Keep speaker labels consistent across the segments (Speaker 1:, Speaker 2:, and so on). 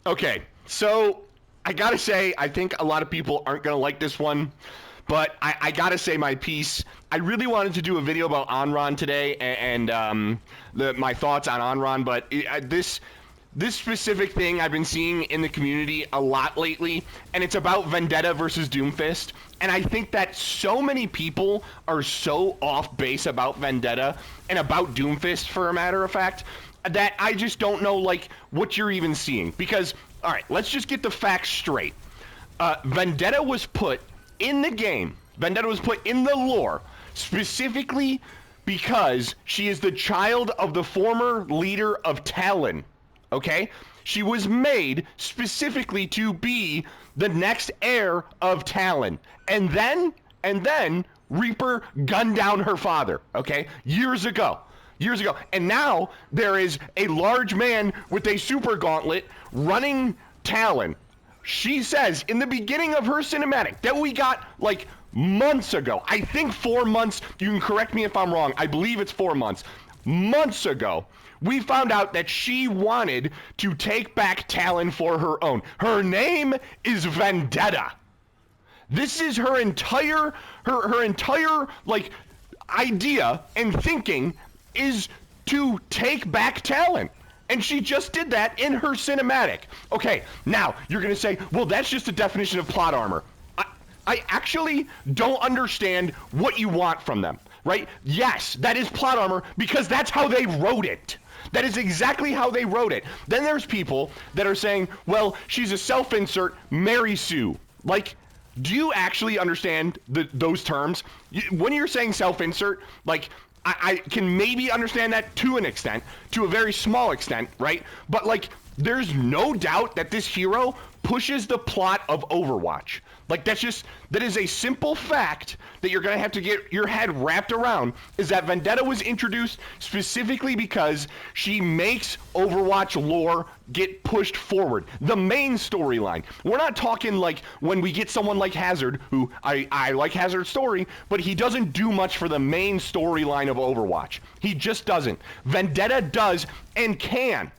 Speaker 1: Okay, so I gotta say, I think a lot of people aren't gonna like this one, but I gotta say my piece. I really wanted to do a video about Onron today and my thoughts on Onron, but this specific thing I've been seeing in the community a lot lately, and it's about Vendetta versus Doomfist. And I think that so many people are so off base about Vendetta and about Doomfist, for a matter of fact, that I just don't know, like, what you're even seeing. Because, all right, let's just get the facts straight. Vendetta was put in the game. Vendetta was put in the lore specifically because she is the child of the former leader of Talon. Okay? She was made specifically to be the next heir of Talon. And then Reaper gunned down her father, okay? Years ago. And now there is a large man with a super gauntlet running Talon. She says in the beginning of her cinematic that we got like months ago, I think 4 months, you can correct me if I'm wrong, I believe it's 4 months. Months ago, we found out that she wanted to take back Talon for her own. Her name is Vendetta. This is her entire like idea and thinking is to take back Talon. And she just did that in her cinematic. Okay, now you're gonna say, well, that's just a definition of plot armor. I actually don't understand what you want from them, right? Yes, that is plot armor because that's how they wrote it. That is exactly how they wrote it. Then there's people that are saying, well, she's a self-insert Mary Sue. Like, do you actually understand those terms? When you're saying self-insert, like, I can maybe understand that to an extent, to a very small extent, right? But, like, there's no doubt that this hero pushes the plot of Overwatch. Like, that is a simple fact that you're going to have to get your head wrapped around, is that Vendetta was introduced specifically because she makes Overwatch lore get pushed forward. The main storyline. We're not talking like when we get someone like Hazard, who I like Hazard's story, but he doesn't do much for the main storyline of Overwatch. He just doesn't. Vendetta does and can.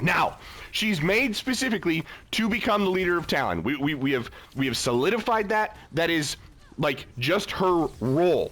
Speaker 1: Now, she's made specifically to become the leader of Talon. We have solidified that. That is like just her role.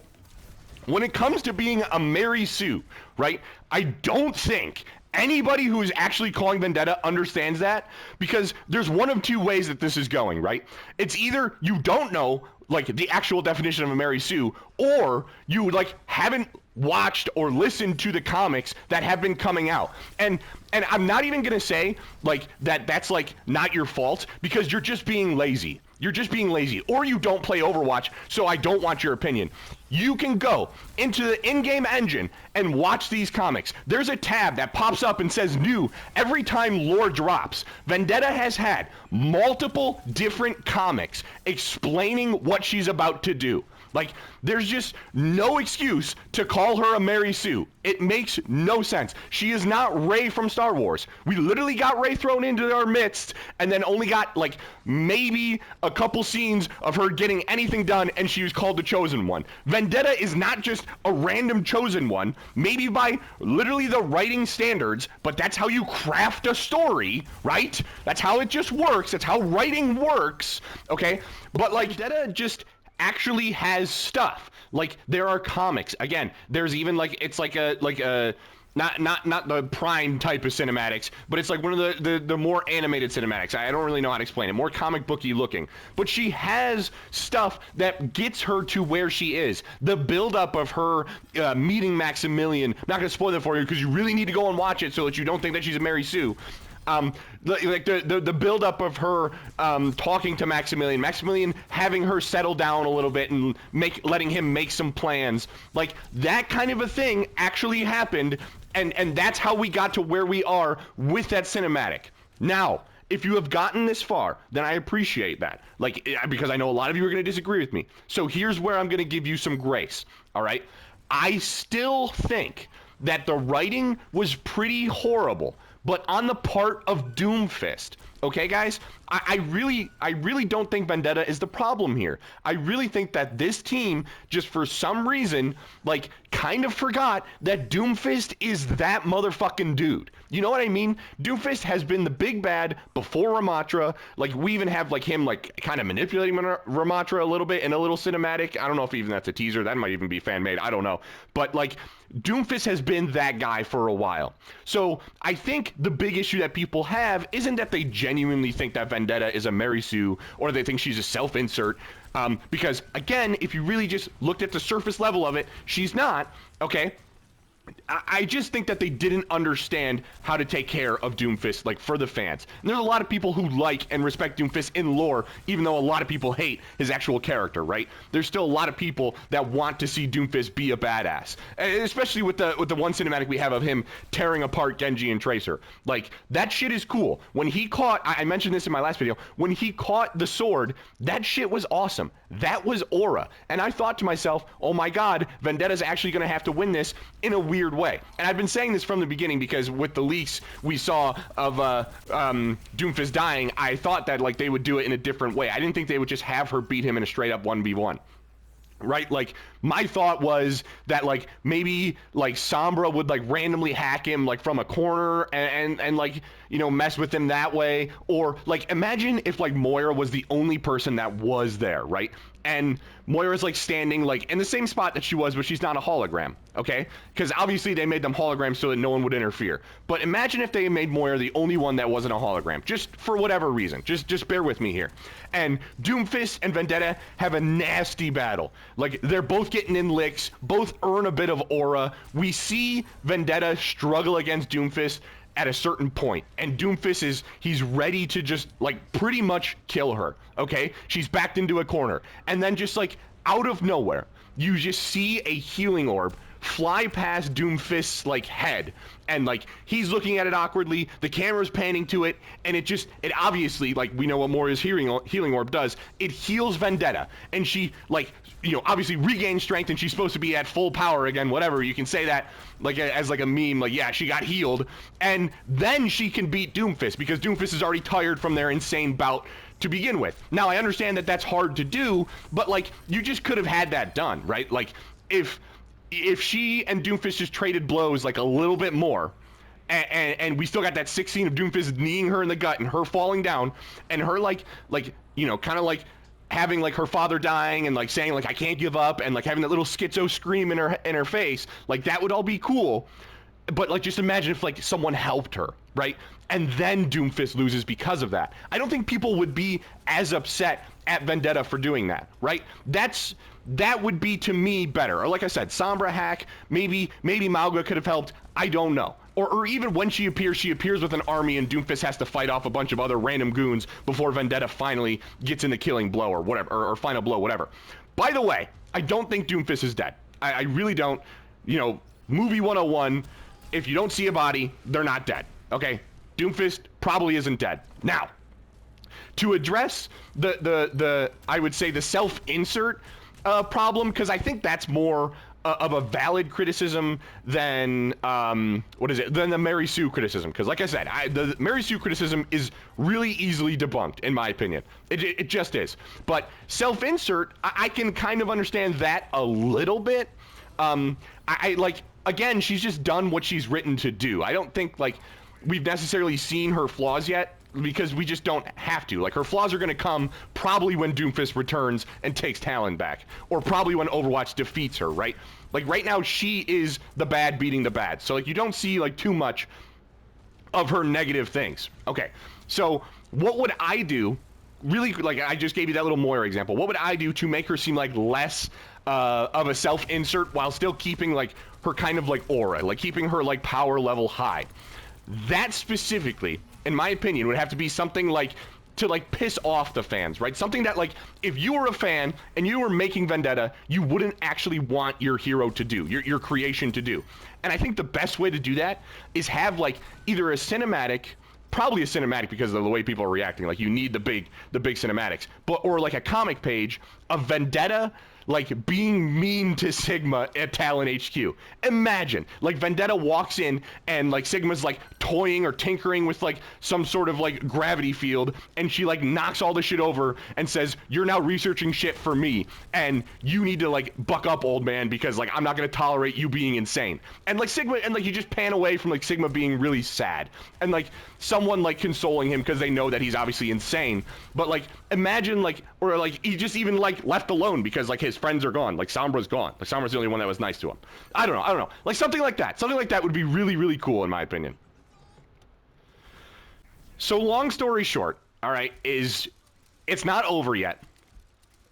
Speaker 1: When it comes to being a Mary Sue, right? I don't think anybody who is actually calling Vendetta understands that, because there's one of two ways that this is going, right? It's either you don't know like the actual definition of a Mary Sue, or you like haven't watched or listened to the comics that have been coming out. And I'm not even gonna say like that's like not your fault, because you're just being lazy. You're just being lazy, or you don't play Overwatch, so I don't want your opinion. You can go into the in-game engine and watch these comics. There's a tab that pops up and says new every time lore drops. Vendetta has had multiple different comics explaining what she's about to do. Like, there's just no excuse to call her a Mary Sue. It makes no sense. She is not Rey from Star Wars. We literally got Rey thrown into our midst and then only got, like, maybe a couple scenes of her getting anything done, and she was called the Chosen One. Vendetta is not just a random Chosen One, maybe by literally the writing standards, but that's how you craft a story, right? That's how it just works. That's how writing works, okay? But, like, Vendetta just actually has stuff. Like, there are comics. Again, there's even like, it's like a not the Prime type of cinematics, but it's like one of the more animated cinematics. I don't really know how to explain it. More comic booky looking. But she has stuff that gets her to where she is. The buildup of her meeting Maximilian. I'm not going to spoil it for you because you really need to go and watch it so that you don't think that she's a Mary Sue. Like the buildup of her talking to Maximilian having her settle down a little bit and letting him make some plans, like that kind of a thing actually happened, and that's how we got to where we are with that cinematic. Now, if you have gotten this far, then I appreciate that, like, because I know a lot of you are going to disagree with me. So here's where I'm going to give you some grace. All right, I still think that the writing was pretty horrible, but on the part of Doomfist. Okay, guys, I really don't think Vendetta is the problem here. I really think that this team, just for some reason, like, kind of forgot that Doomfist is that motherfucking dude. You know what I mean? Doomfist has been the big bad before Ramatra. Like, we even have, like, him, like, kind of manipulating Ramatra a little bit in a little cinematic. I don't know if even that's a teaser. That might even be fan-made. I don't know. But, like, Doomfist has been that guy for a while. So I think the big issue that people have isn't that they genuinely think that Vendetta is a Mary Sue or they think she's a self-insert. Because, again, if you really just looked at the surface level of it, she's not, okay? I just think that they didn't understand how to take care of Doomfist, like, for the fans. And there's a lot of people who like and respect Doomfist in lore, even though a lot of people hate his actual character, right? There's still a lot of people that want to see Doomfist be a badass, especially with the one cinematic we have of him tearing apart Genji and Tracer. Like, that shit is cool. When he caught, I mentioned this in my last video, when he caught the sword, that shit was awesome. That was aura. And I thought to myself, oh my god, Vendetta's actually going to have to win this in a weird way. And I've been saying this from the beginning because with the leaks we saw of Doomfist dying, I thought that, like, they would do it in a different way. I didn't think they would just have her beat him in a straight up 1v1. Right? Like, my thought was that, like, maybe, like, Sombra would, like, randomly hack him, like, from a corner and like, you know, mess with him that way. Or, like, imagine if, like, Moira was the only person that was there, right? And Moira's, like, standing, like, in the same spot that she was, but she's not a hologram, okay? Because obviously they made them holograms so that no one would interfere. But imagine if they made Moira the only one that wasn't a hologram, just for whatever reason. Just bear with me here. And Doomfist and Vendetta have a nasty battle. Like, they're both getting in licks, both earn a bit of aura. We see Vendetta struggle against Doomfist at a certain point, and Doomfist he's ready to just, like, pretty much kill her, okay? She's backed into a corner, and then just, like, out of nowhere, you just see a healing orb fly past Doomfist's, like, head, and, like, he's looking at it awkwardly, the camera's panning to it, and it obviously, like, we know what Moira's healing orb does, it heals Vendetta, and she, like, you know, obviously regains strength, and she's supposed to be at full power again, whatever, you can say that, like, as, like, a meme, like, yeah, she got healed, and then she can beat Doomfist, because Doomfist is already tired from their insane bout to begin with. Now, I understand that that's hard to do, but, like, you just could have had that done, right? Like, if she and Doomfist just traded blows, like, a little bit more, and we still got that sick scene of Doomfist kneeing her in the gut and her falling down, and her, like, you know, kind of, like, having, like, her father dying and, like, saying, like, I can't give up, and, like, having that little schizo scream in her face, like, that would all be cool. But, like, just imagine if, like, someone helped her, right? And then Doomfist loses because of that. I don't think people would be as upset at Vendetta for doing that, right? That would be, to me, better. Or, like I said, Sombra hack, maybe Mauga could have helped, I don't know. Or even when she appears with an army and Doomfist has to fight off a bunch of other random goons before Vendetta finally gets in the killing blow or whatever, or final blow, whatever. By the way, I don't think Doomfist is dead. I really don't. You know, movie 101, if you don't see a body, they're not dead, okay? Doomfist probably isn't dead. Now, to address the I would say the self-insert problem, because I think that's more of a valid criticism than than the Mary Sue criticism. Because, like I said, the Mary Sue criticism is really easily debunked, in my opinion. It just is. But self-insert, I can kind of understand that a little bit. I like, again, she's just done what she's written to do. I don't think, like, we've necessarily seen her flaws yet, because we just don't have to. Like, her flaws are going to come probably when Doomfist returns and takes Talon back, or probably when Overwatch defeats her, right? Like, right now, she is the bad beating the bad. So, like, you don't see, like, too much of her negative things. Okay, so what would I do, really, like, I just gave you that little Moira example. What would I do to make her seem like less of a self-insert while still keeping, like, her kind of, like, aura, like, keeping her, like, power level high? That specifically, in my opinion, would have to be something like to, like, piss off the fans, right? Something that, like, if you were a fan and you were making Vendetta, you wouldn't actually want your hero to do, your creation to do. And I think the best way to do that is have, like, either a cinematic, probably a cinematic because of the way people are reacting, like, you need the big cinematics, but, or like a comic page of Vendetta, like being mean to Sigma at Talon HQ. Imagine, like Vendetta walks in and like Sigma's like toying or tinkering with like some sort of like gravity field, and she like knocks all the shit over and says, "You're now researching shit for me, and you need to like buck up, old man, because like I'm not gonna tolerate you being insane." And like Sigma, and like you just pan away from like Sigma being really sad, and like someone like consoling him because they know that he's obviously insane. But like imagine like, or like he just even like left alone because like his friends are gone, like Sombra's gone, like Sombra's the only one that was nice to him. I don't know, like something like that would be really, really cool in my opinion. So long story short, all right, is it's not over yet.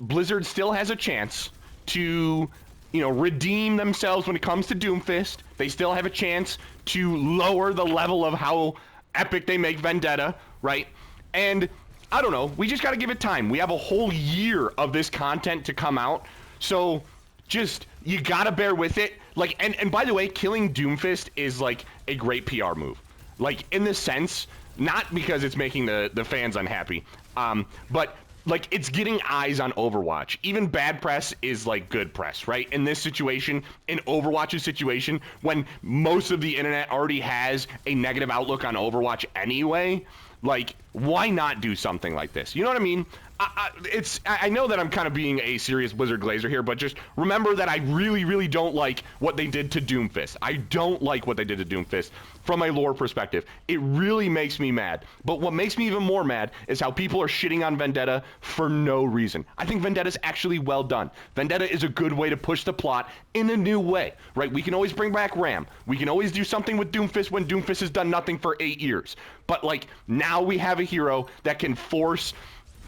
Speaker 1: Blizzard still has a chance to, you know, redeem themselves when it comes to Doomfist. They still have a chance to lower the level of how epic they make Vendetta, right? And I don't know, we just got to give it time. We have a whole year of this content to come out, so just, you got to bear with it. Like, and by the way, killing Doomfist is like a great PR move. Like, in the sense, not because it's making the fans unhappy, but like it's getting eyes on Overwatch. Even bad press is like good press, right? In this situation, in Overwatch's situation, when most of the internet already has a negative outlook on Overwatch anyway, like, why not do something like this? You know what I mean? I know that I'm kind of being a serious Blizzard glazer here, but just remember that I really, really don't like what they did to Doomfist. I don't like what they did to Doomfist from a lore perspective. It really makes me mad. But what makes me even more mad is how people are shitting on Vendetta for no reason. I think Vendetta's actually well done. Vendetta is a good way to push the plot in a new way, right? We can always bring back Ram. We can always do something with Doomfist when Doomfist has done nothing for 8 years. But like, now we have a hero that can force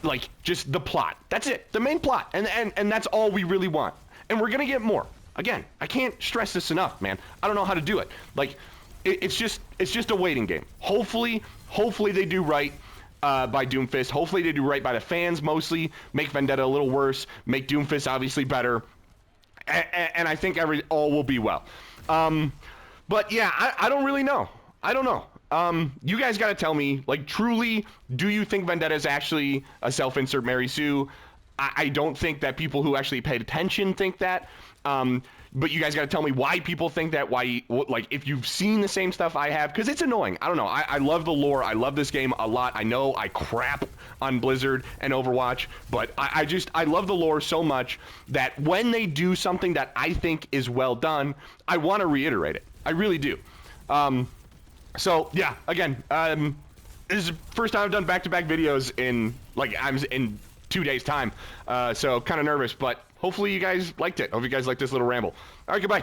Speaker 1: like just the plot. That's it, the main plot, and that's all we really want, and we're gonna get more. Again, I can't stress this enough, man. I don't know how to do it. Like, it's just a waiting game. Hopefully they do right by Doomfist. Hopefully they do right by the fans, mostly make Vendetta a little worse, make Doomfist obviously better, and I think all will be well. But yeah, I don't really know. I don't know. You guys gotta tell me, like, truly, do you think Vendetta is actually a self-insert Mary Sue? I don't think that people who actually paid attention think that. But you guys gotta tell me why people think that, like, if you've seen the same stuff I have, because it's annoying. I don't know. I love the lore. I love this game a lot. I know I crap on Blizzard and Overwatch, but I love the lore so much that when they do something that I think is well done, I want to reiterate it. I really do. So yeah, again, this is the first time I've done back-to-back videos in, like, in 2 days' time, so kind of nervous, but hopefully you guys liked it. Hope you guys liked this little ramble. All right, goodbye.